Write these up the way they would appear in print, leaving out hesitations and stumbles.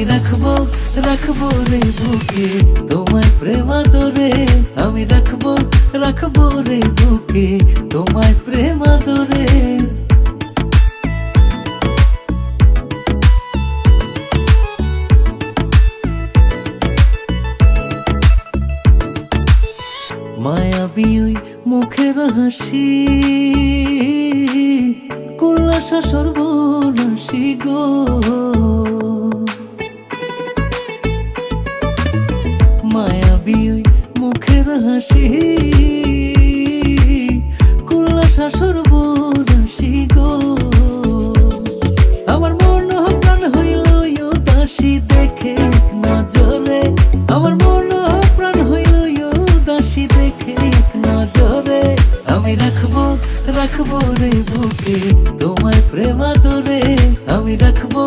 আমি রাখবো রাখবো রে বুকে তোমায় প্রেম আদরে, আমি রাখবো রাখবো রে বুকে তোমায় প্রেম আদরে। মায়াবী ওই মুখের হাসি কুল্লাসা সর্বনাশী গো, মায়াবী ওই মুখের হাসি কুল্লাসা সর্বনাশী গো। আমার মন প্রাণ হইল উদাসী দেখে এক নজরে, আমার মন প্রাণ হইল উদাসী দেখে এক নজরে। আমি রাখবো রাখবো রে বুকে তোমায় প্রেম আদরে, আমি রাখবো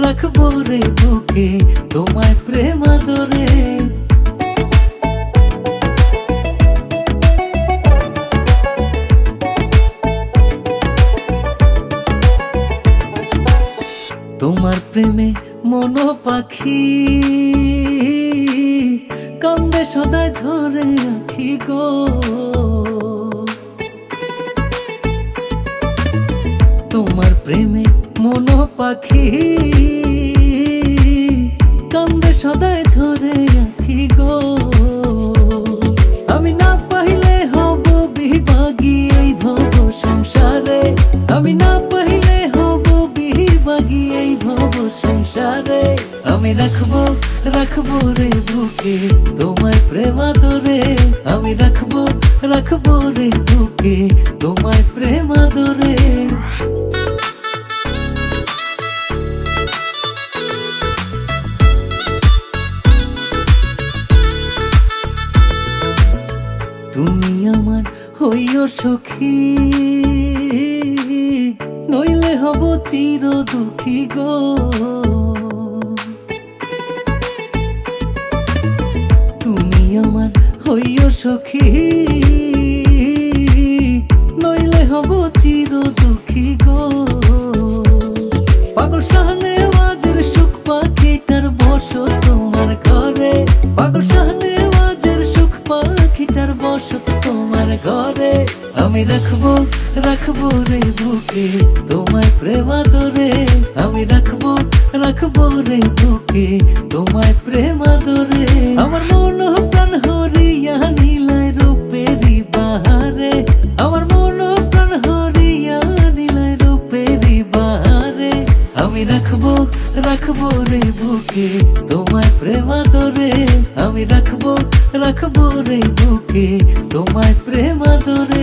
রাখবো রে বুকে তোমায় প্রেম আদরে। তোমার প্রেমে মন পাখি কান্দে সদায় ঝরে আখি গো, তোমার প্রেমে মন পাখি কান্দে সদায় ঝরে আখি গো। আমি না পাইলে হব বিভাগী এই ভব সংসারে, আমি না পাইলে হব বিভাগী এই ভব সংসারে। আমি রাখবো রাখবো রে বুকে তোমায় প্রেম আদরে, আমি রাখবো রাখবো রে বুকে তোমায় প্রেম আদরে। তুমি আমার হইও সখী নইলে হব চির দুঃখী গো, তুমি আমার হইও সখী নইলে হব চির দুঃখী গো। পাগল শাহনে আওয়াজের সুখ পাখিটার বসত তোমার ঘরে, পাগল শাহনে আওয়াজের সুখ পাখিটার বসত তোমার ঘরে। আমি রাখবো রাখবো রে বুকে তোমায় প্রেম আদরে, আমি রাখবো রাখবো রে বুকে তোমায় প্রেম আদরে। আমার মন প্রাণ হরিয়া নীলায় রূপেরি বাহারে, আমার মন প্রাণ হরিয়া নীলায় রূপেরি বাহারে। আমি রাখবো রাখবো রে বুকে তোমায় প্রেম আদরে, আমি রাখবো রাখবো রে বুকে তোমায় প্রেম আদরে।